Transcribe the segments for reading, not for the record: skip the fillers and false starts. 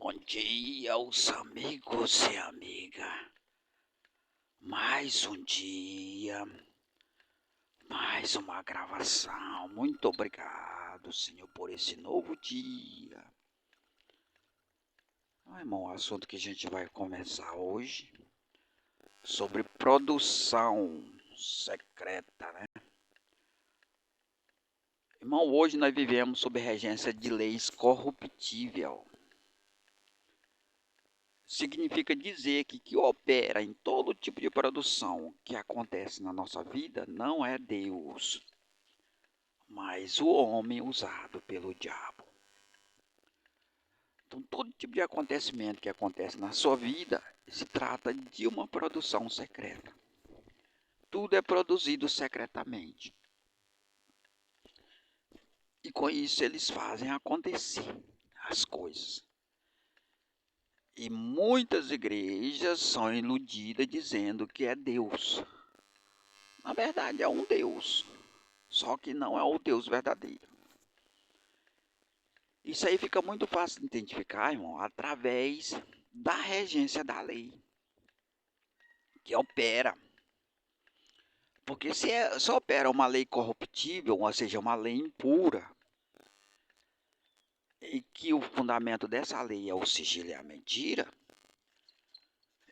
Bom dia, os amigos e amiga. Mais um dia, mais uma gravação. Muito obrigado, Senhor, por esse novo dia. Irmão, o assunto que a gente vai começar hoje sobre produção secreta, né? Irmão, hoje nós vivemos sob regência de leis corruptíveis. Significa dizer que opera em todo tipo de produção que acontece na nossa vida não é Deus, mas o homem usado pelo diabo. Então, todo tipo de acontecimento que acontece na sua vida se trata de uma produção secreta. Tudo é produzido secretamente. E com isso eles fazem acontecer as coisas. E muitas igrejas são iludidas dizendo que é Deus. Na verdade, é um Deus, só que não é o Deus verdadeiro. Isso aí fica muito fácil de identificar, irmão, através da regência da lei, que opera. Porque se opera uma lei corruptível, ou seja, uma lei impura, e que o fundamento dessa lei é o sigilo e a mentira,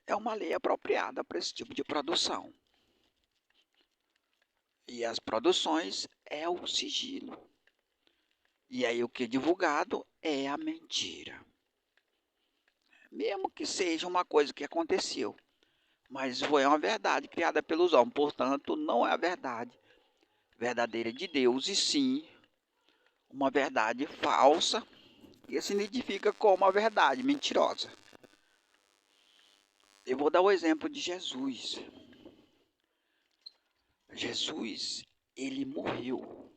é uma lei apropriada para esse tipo de produção. E as produções é o sigilo. E aí o que é divulgado é a mentira. Mesmo que seja uma coisa que aconteceu, mas foi uma verdade criada pelos homens, portanto, não é a verdade verdadeira de Deus, e sim uma verdade falsa, que se identifica como uma verdade mentirosa. Eu vou dar o exemplo de Jesus. Jesus, ele morreu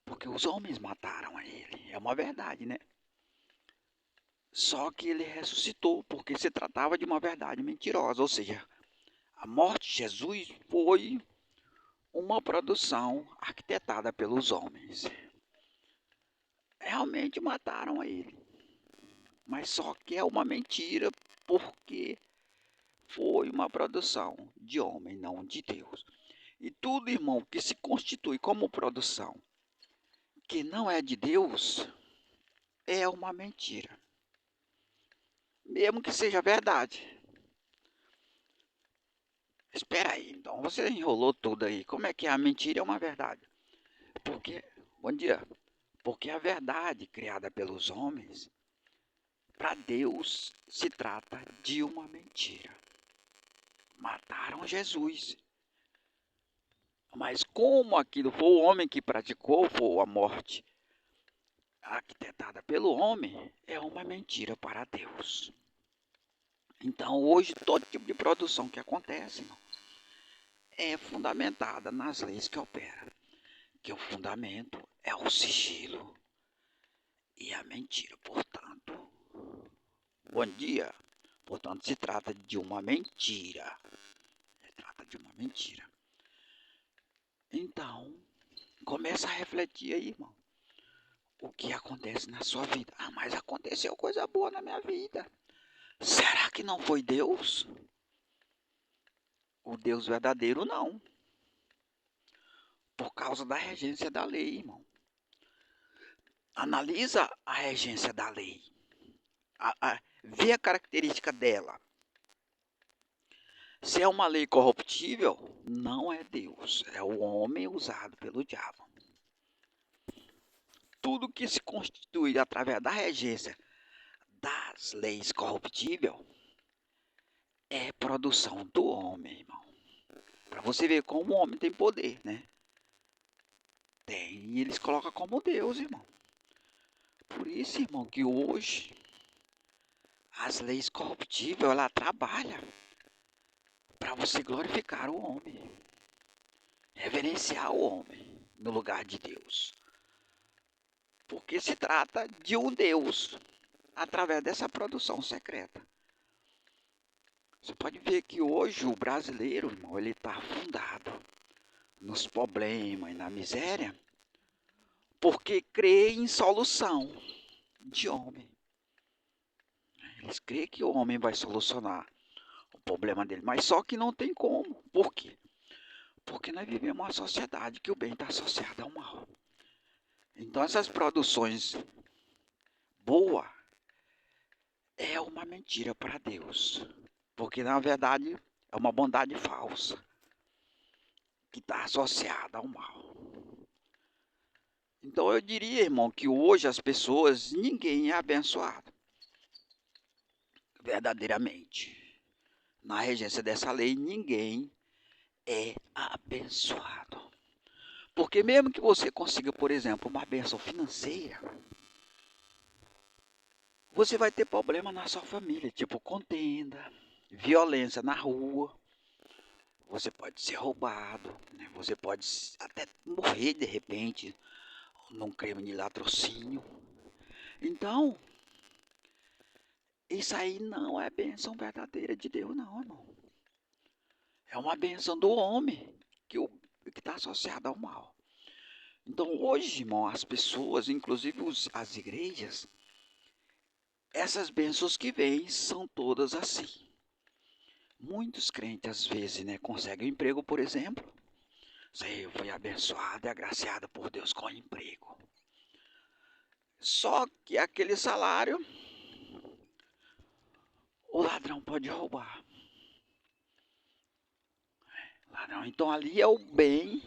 porque os homens mataram a ele. É uma verdade, né? Só que ele ressuscitou porque se tratava de uma verdade mentirosa, ou seja, a morte de Jesus foi uma produção arquitetada pelos homens. Realmente mataram a ele, mas só que é uma mentira porque foi uma produção de homem, não de Deus. E tudo, irmão, que se constitui como produção que não é de Deus é uma mentira, mesmo que seja verdade. Espera aí, então você enrolou tudo aí. Como é que a mentira é uma verdade? Porque, bom dia, porque a verdade criada pelos homens, para Deus se trata de uma mentira. Mataram Jesus. Mas como aquilo foi o homem que praticou, foi a morte arquitetada pelo homem, é uma mentira para Deus. Então hoje todo tipo de produção que acontece, irmão, é fundamentada nas leis que operam. Que o fundamento é o sigilo e a mentira. Portanto, bom dia. Portanto, se trata de uma mentira. Se trata de uma mentira. Então, começa a refletir aí, irmão. O que acontece na sua vida? Ah, mas aconteceu coisa boa na minha vida. Será que não foi Deus? O Deus verdadeiro não. Por causa da regência da lei, irmão. Analisa a regência da lei. Vê a característica dela. Se é uma lei corruptível, não é Deus, é o homem usado pelo diabo. Tudo que se constitui através da regência das leis corruptíveis é produção do homem, irmão. Para você ver como o homem tem poder, né? Tem, e eles colocam como Deus, irmão. Por isso, irmão, que hoje as leis corruptíveis, ela trabalha para você glorificar o homem, reverenciar o homem no lugar de Deus. Porque se trata de um Deus através dessa produção secreta. Você pode ver que hoje o brasileiro, irmão, ele está afundado nos problemas e na miséria porque crê em solução de homem. Eles creem que o homem vai solucionar o problema dele, mas só que não tem como. Por quê? Porque nós vivemos uma sociedade que o bem está associado ao mal. Então essas produções boas é uma mentira para Deus. Porque na verdade é uma bondade falsa que está associada ao mal. Então eu diria, irmão, que hoje as pessoas, ninguém é abençoado. Verdadeiramente. Na regência dessa lei, ninguém é abençoado. Porque mesmo que você consiga, por exemplo, uma bênção financeira, você vai ter problema na sua família, tipo contenda, violência na rua, você pode ser roubado, né? Você pode até morrer de repente num crime de latrocínio. Então, isso aí não é bênção verdadeira de Deus, não, irmão. É uma bênção do homem que está associada ao mal. Então, hoje, irmão, as pessoas, inclusive as igrejas, essas bênçãos que vêm são todas assim. Muitos crentes, às vezes, né, conseguem um emprego, por exemplo. Eu fui abençoado e agraciado por Deus com emprego. Só que aquele salário, o ladrão pode roubar. Ladrão, então ali é o bem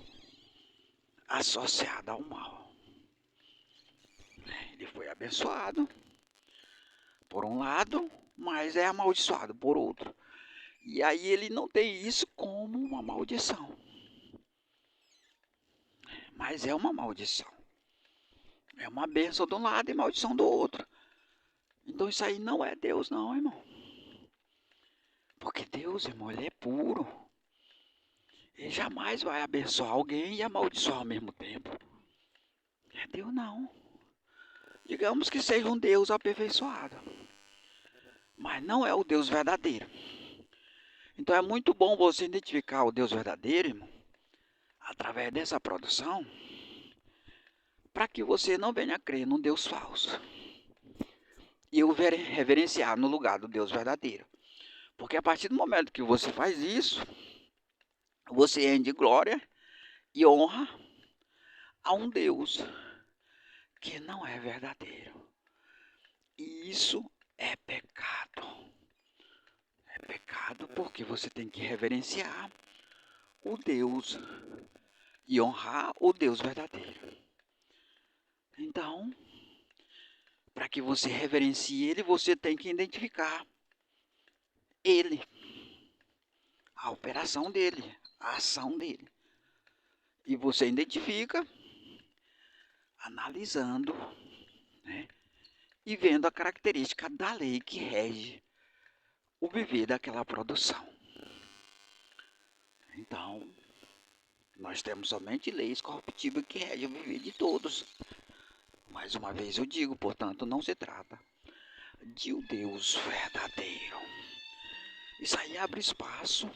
associado ao mal. Ele foi abençoado por um lado, mas é amaldiçoado por outro. E aí ele não tem isso como uma maldição. Mas é uma maldição. É uma bênção de um lado e maldição do outro. Então isso aí não é Deus não, irmão. Porque Deus, irmão, ele é puro. Ele jamais vai abençoar alguém e amaldiçoar ao mesmo tempo. É Deus não. Digamos que seja um Deus aperfeiçoado. Mas não é o Deus verdadeiro. Então é muito bom você identificar o Deus verdadeiro, irmão, através dessa produção, para que você não venha a crer num Deus falso. E o reverenciar no lugar do Deus verdadeiro. Porque a partir do momento que você faz isso, você rende glória e honra a um Deus que não é verdadeiro. E isso é pecado. É pecado porque você tem que reverenciar o Deus e honrar o Deus verdadeiro. Então, para que você reverencie ele, você tem que identificar ele, a operação dele, a ação dele. E você identifica analisando, né, e vendo a característica da lei que rege o viver daquela produção. Então, nós temos somente leis corruptíveis que regem o viver de todos. Mais uma vez eu digo, portanto, não se trata de um Deus verdadeiro. Isso aí abre espaço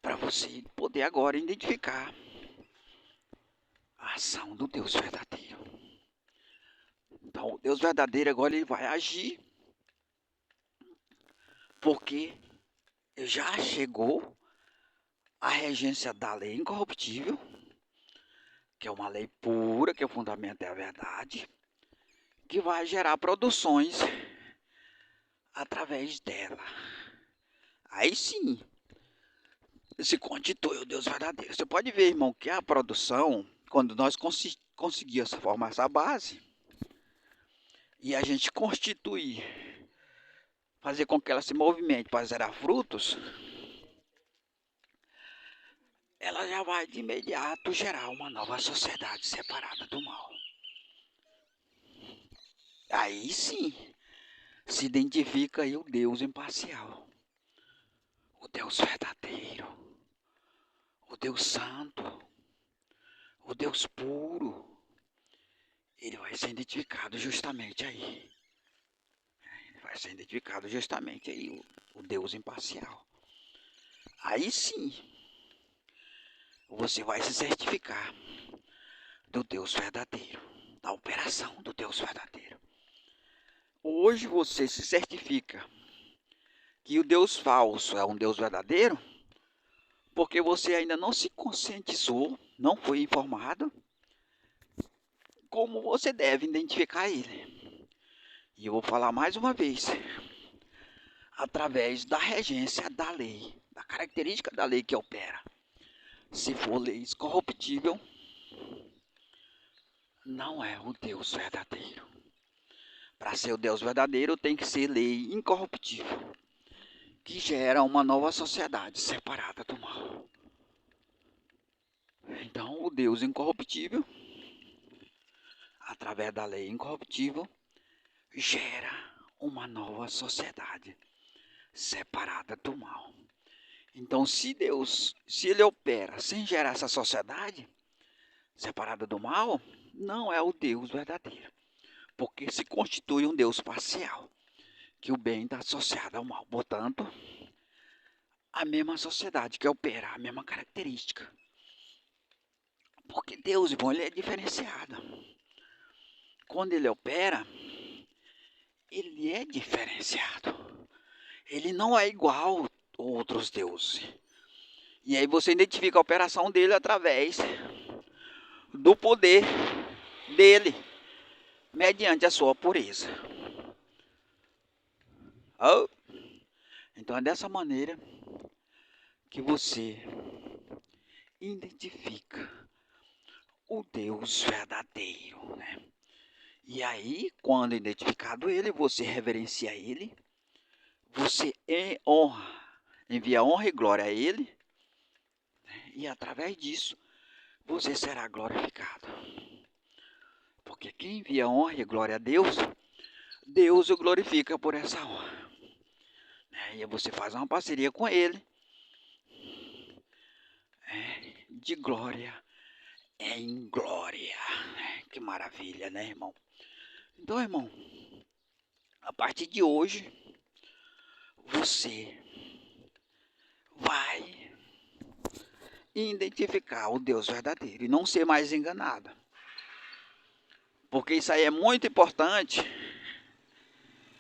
para você poder agora identificar a ação do Deus verdadeiro. Então, o Deus verdadeiro agora ele vai agir porque já chegou a regência da lei incorruptível, que é uma lei pura, que o fundamento é a verdade, que vai gerar produções através dela. Aí sim, se constitui o Deus verdadeiro. Você pode ver, irmão, que a produção, quando nós conseguimos formar essa base, e a gente constituir, fazer com que ela se movimente para gerar frutos, ela já vai de imediato gerar uma nova sociedade separada do mal. Aí sim, se identifica aí o Deus imparcial, o Deus verdadeiro, o Deus santo, o Deus puro. Ele vai ser identificado justamente aí. Ele vai ser identificado justamente aí, o Deus imparcial. Aí sim, você vai se certificar do Deus verdadeiro, da operação do Deus verdadeiro. hoje você se certifica que o Deus falso é um Deus verdadeiro, porque você ainda não se conscientizou, não foi informado como você deve identificar ele. E eu vou falar mais uma vez, através da regência da lei, da característica da lei que opera. Se for lei corruptível, não é o Deus verdadeiro. Para ser o Deus verdadeiro, tem que ser lei incorruptível, que gera uma nova sociedade separada do mal. Então, o Deus incorruptível, através da lei incorruptível, gera uma nova sociedade separada do mal. Então, se ele opera sem gerar essa sociedade separada do mal, não é o Deus verdadeiro, porque se constitui um Deus parcial, que o bem está associado ao mal. Portanto, a mesma sociedade que opera, a mesma característica. Porque Deus, irmão, ele é diferenciado. Quando ele opera, ele é diferenciado. Ele não é igual a outros deuses. E aí você identifica a operação dele através do poder dele, mediante a sua pureza. Oh. Então é dessa maneira que você identifica o Deus verdadeiro, né? E aí, quando identificado ele, você reverencia ele, você envia honra e glória a ele, né? E através disso, você será glorificado. Porque quem envia honra e glória a Deus, Deus o glorifica por essa honra. Né? E você faz uma parceria com ele, de glória em glória. Que maravilha, né, irmão? Então, irmão, a partir de hoje, você vai identificar o Deus verdadeiro e não ser mais enganado. Porque isso aí é muito importante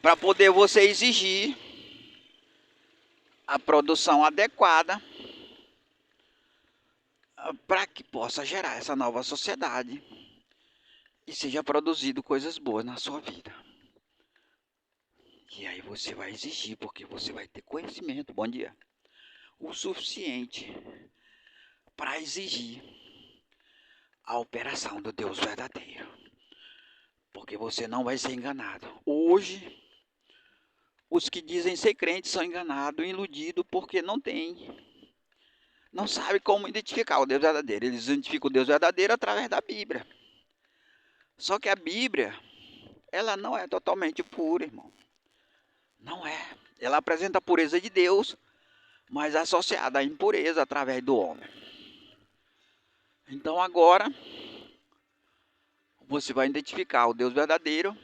para poder você exigir a produção adequada para que possa gerar essa nova sociedade e seja produzido coisas boas na sua vida. E aí você vai exigir, porque você vai ter conhecimento, bom dia, o suficiente para exigir a operação do Deus verdadeiro. Porque você não vai ser enganado. Hoje, os que dizem ser crentes são enganados, iludidos, porque não sabem como identificar o Deus verdadeiro. Eles identificam o Deus verdadeiro através da Bíblia. Só que a Bíblia, ela não é totalmente pura, irmão. Não é. Ela apresenta a pureza de Deus, mas associada à impureza através do homem. Então agora, você vai identificar o Deus verdadeiro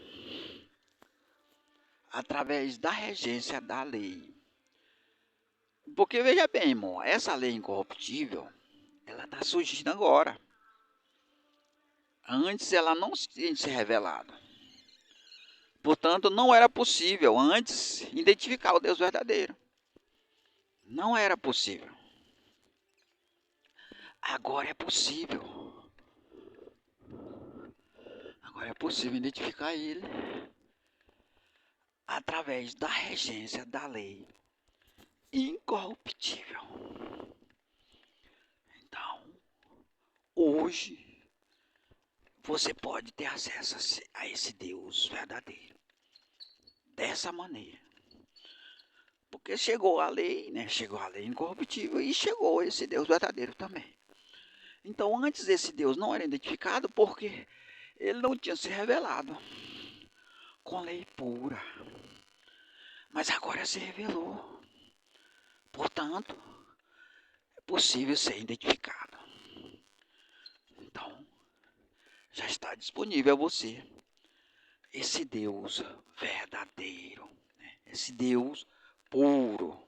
através da regência da lei. Porque veja bem, irmão, essa lei incorruptível, ela está surgindo agora. Antes ela não tinha se revelado. Portanto, não era possível antes identificar o Deus verdadeiro. Não era possível. Agora é possível. Agora é possível identificar ele através da regência da lei incorruptível. Então, hoje, você pode ter acesso a esse Deus verdadeiro. Dessa maneira. Porque chegou a lei, né? Chegou a lei incorruptível e chegou esse Deus verdadeiro também. Então, antes esse Deus não era identificado porque ele não tinha se revelado com lei pura. Mas agora se revelou. Portanto, é possível ser identificado. Então, já está disponível a você esse Deus verdadeiro, né? Esse Deus puro,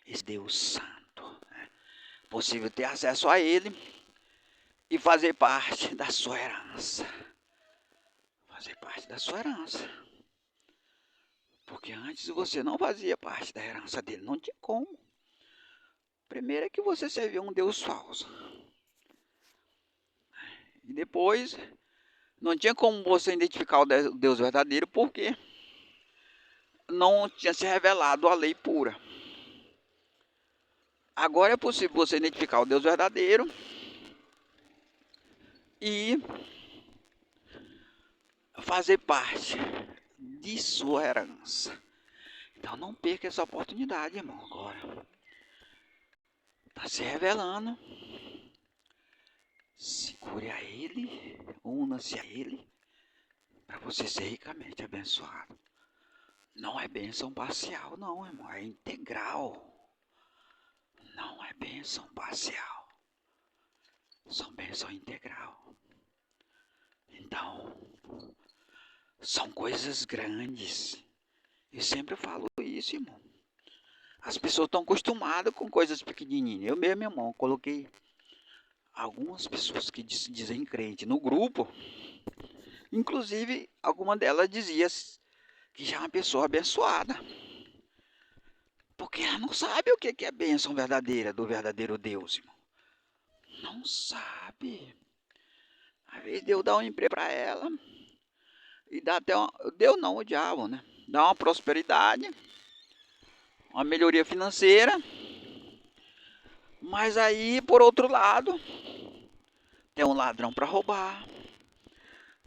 esse Deus santo. Né? Possível ter acesso a ele e fazer parte da sua herança. Fazer parte da sua herança. Porque antes você não fazia parte da herança dele, não tinha como. Primeiro é que você servia um Deus falso. E depois, não tinha como você identificar o Deus verdadeiro, porque não tinha se revelado a lei pura. Agora é possível você identificar o Deus verdadeiro e fazer parte de sua herança. Então não perca essa oportunidade, irmão. Agora está se revelando. Segure a Ele, una-se a Ele, para você ser ricamente abençoado. Não é bênção parcial, não, irmão. É integral. Não é bênção parcial. São bênção integral. Então, são coisas grandes. Eu sempre falo isso, irmão. As pessoas estão acostumadas com coisas pequenininhas. Eu mesmo, irmão, coloquei algumas pessoas que se dizem crente no grupo. Inclusive, alguma delas dizia que já é uma pessoa abençoada. Porque ela não sabe o que é bênção verdadeira do verdadeiro Deus, irmão. Não sabe. Às vezes Deus dá um emprego para ela. E dá até uma... Deus não, o diabo, né? Dá uma prosperidade. Uma melhoria financeira. Mas aí, por outro lado, tem um ladrão para roubar.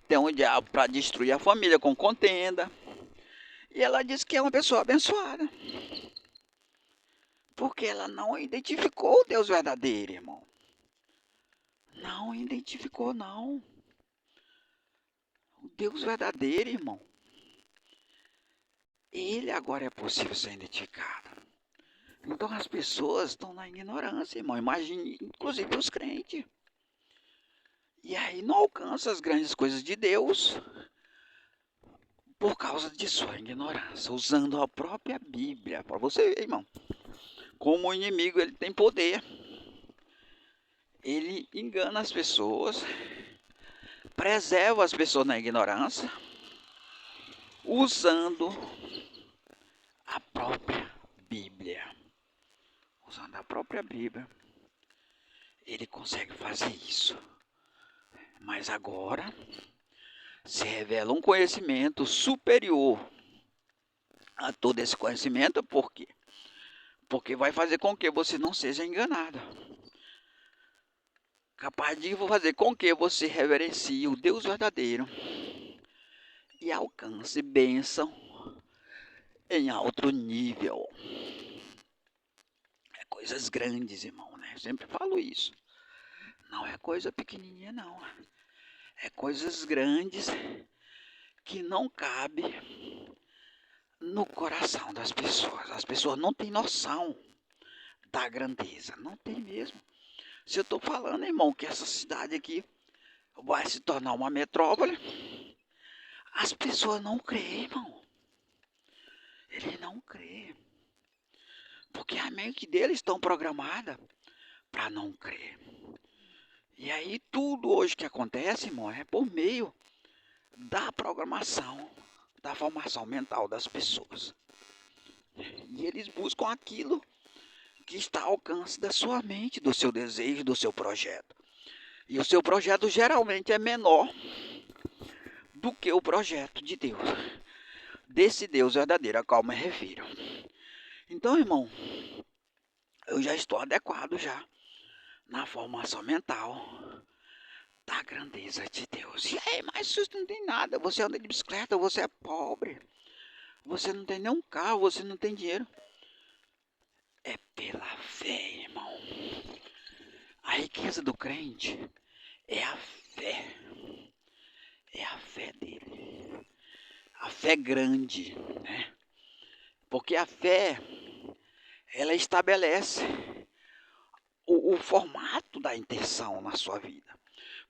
Tem um diabo para destruir a família com contenda. E ela diz que é uma pessoa abençoada. Porque ela não identificou o Deus verdadeiro, irmão. Não identificou, não. O Deus verdadeiro, irmão. Ele agora é possível ser identificado. Então as pessoas estão na ignorância, irmão. Imagine, inclusive os crentes. E aí não alcança as grandes coisas de Deus por causa de sua ignorância, usando a própria Bíblia. Para você ver, irmão, como o inimigo ele tem poder. Ele engana as pessoas, preserva as pessoas na ignorância, usando a própria Bíblia. Usando a própria Bíblia, ele consegue fazer isso. Mas agora se revela um conhecimento superior a todo esse conhecimento, por quê? Porque vai fazer com que você não seja enganado. Capaz de fazer com que você reverencie o Deus verdadeiro e alcance bênção em alto nível. É coisas grandes, irmão, né? Eu sempre falo isso. Não é coisa pequenininha, não. É coisas grandes que não cabe no coração das pessoas. As pessoas não têm noção da grandeza. Não tem mesmo. Se eu estou falando, irmão, que essa cidade aqui vai se tornar uma metrópole, as pessoas não creem, irmão. Eles não creem. Porque a mente deles estão programadas para não crer. E aí tudo hoje que acontece, irmão, é por meio da programação, da formação mental das pessoas. E eles buscam aquilo que está ao alcance da sua mente, do seu desejo, do seu projeto. E o seu projeto geralmente é menor do que o projeto de Deus. Desse Deus verdadeiro a qual me refiro. Então, irmão, eu já estou adequado já na formação mental da grandeza de Deus. E aí, mas isso não tem nada. Você anda de bicicleta, você é pobre. Você não tem nenhum carro, você não tem dinheiro. É pela fé, irmão. A riqueza do crente é a fé. É a fé dele. A fé grande, né? Porque a fé, ela estabelece o formato da intenção na sua vida.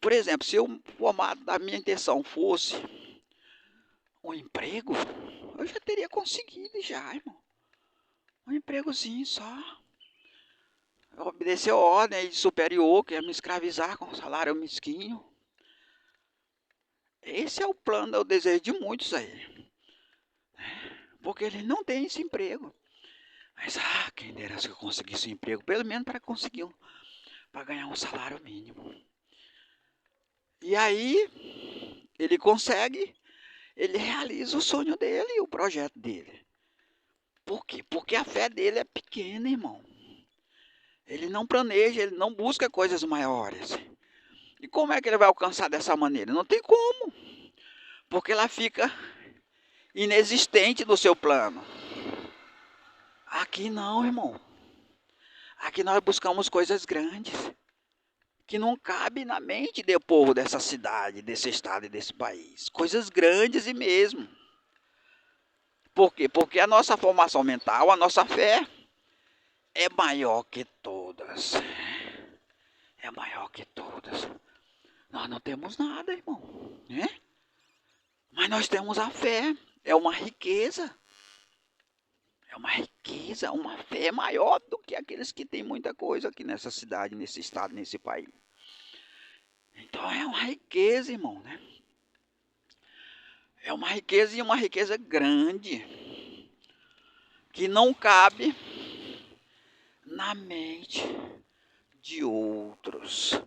Por exemplo, se o formato da minha intenção fosse um emprego, eu já teria conseguido já, irmão. Um empregozinho só. Eu obedecer a ordem superior, que é me escravizar com um salário mesquinho. Esse é o plano, é o desejo de muitos aí. porque ele não tem esse emprego. Mas, quem dera se eu conseguisse um emprego, pelo menos para ganhar um salário mínimo. E aí, ele consegue, ele realiza o sonho dele e o projeto dele. Por quê? Porque a fé dele é pequena, irmão. Ele não planeja, ele não busca coisas maiores. E como é que ele vai alcançar dessa maneira? Não tem como, porque ela fica inexistente do seu plano. Aqui não, irmão. Aqui nós buscamos coisas grandes, que não cabe na mente do povo dessa cidade, desse estado e desse país. Coisas grandes e mesmo. Por quê? Porque a nossa formação mental, a nossa fé é maior que todas. É maior que todas. Nós não temos nada, irmão, né? Mas nós temos a fé. É uma riqueza. É uma riqueza, uma fé maior do que aqueles que têm muita coisa aqui nessa cidade, nesse estado, nesse país. Então é uma riqueza, irmão, né? É uma riqueza e uma riqueza grande, que não cabe na mente de outros.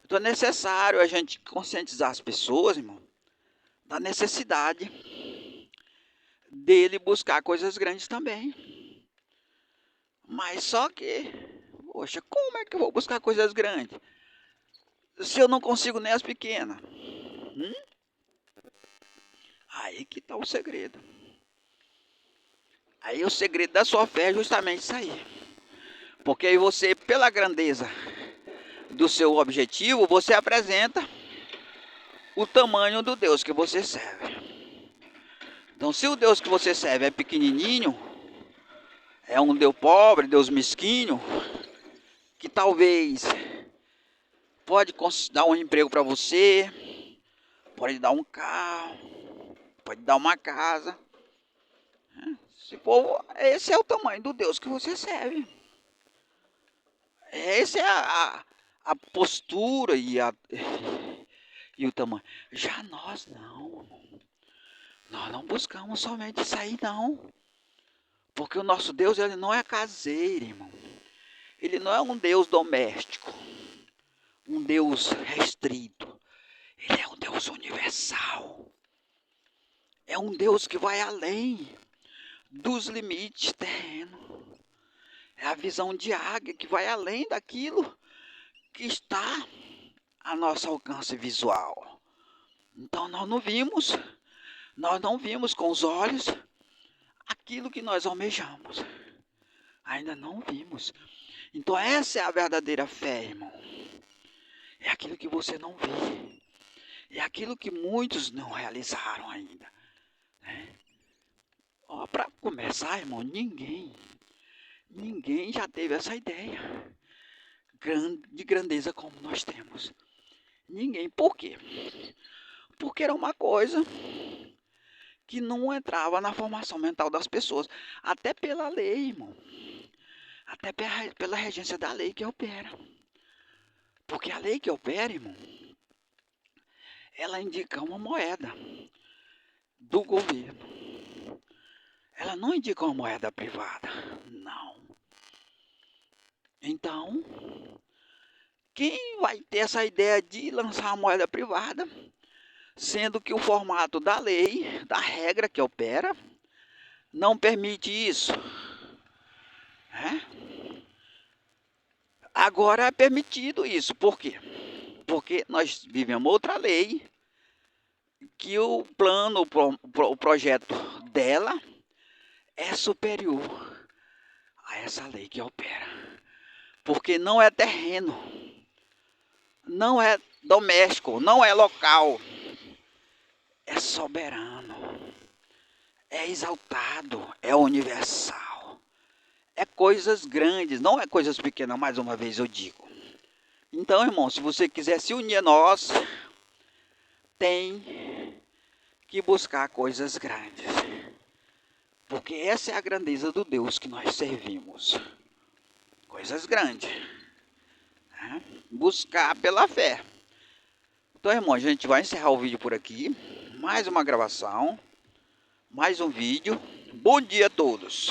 Então é necessário a gente conscientizar as pessoas, irmão, da necessidade dele buscar coisas grandes também. Mas só que, poxa, como é que eu vou buscar coisas grandes se eu não consigo nem as pequenas? Aí que está o segredo. Aí o segredo da sua fé é justamente isso aí. Porque aí você, pela grandeza do seu objetivo, você apresenta o tamanho do Deus que você serve. Então, se o Deus que você serve é pequenininho, é um Deus pobre, Deus mesquinho, que talvez pode dar um emprego para você, pode dar um carro, pode dar uma casa. Se for, esse é o tamanho do Deus que você serve. Essa é a postura e o tamanho. Já nós não. Nós não buscamos somente isso aí, não. Porque o nosso Deus, ele não é caseiro, irmão. Ele não é um Deus doméstico. Um Deus restrito. Ele é um Deus universal. É um Deus que vai além dos limites terrenos. É a visão de águia que vai além daquilo que está a nosso alcance visual. Então nós não vimos com os olhos aquilo que nós almejamos. Ainda não vimos. Então essa é a verdadeira fé, irmão. É aquilo que você não vê. É aquilo que muitos não realizaram ainda. Né? Para começar, irmão, ninguém já teve essa ideia de grandeza como nós temos. Ninguém. Por quê? Porque era uma coisa que não entrava na formação mental das pessoas. Até pela lei, irmão. Até pela regência da lei que opera. Porque a lei que opera, irmão, ela indica uma moeda do governo. Ela não indica uma moeda privada. Não. Então, quem vai ter essa ideia de lançar uma moeda privada, sendo que o formato da lei, da regra que opera, não permite isso? Agora é permitido isso. Por quê? Porque nós vivemos outra lei, que o plano, o projeto dela é superior a essa lei que opera. Porque não é terreno, não é doméstico, não é local, é soberano, é exaltado, é universal. É coisas grandes, não é coisas pequenas, mais uma vez eu digo. Então, irmão, se você quiser se unir a nós, tem que buscar coisas grandes. Porque essa é a grandeza do Deus que nós servimos. Coisas grandes. Né? Buscar pela fé. Então, irmão, a gente vai encerrar o vídeo por aqui. Mais uma gravação. Mais um vídeo. Bom dia a todos.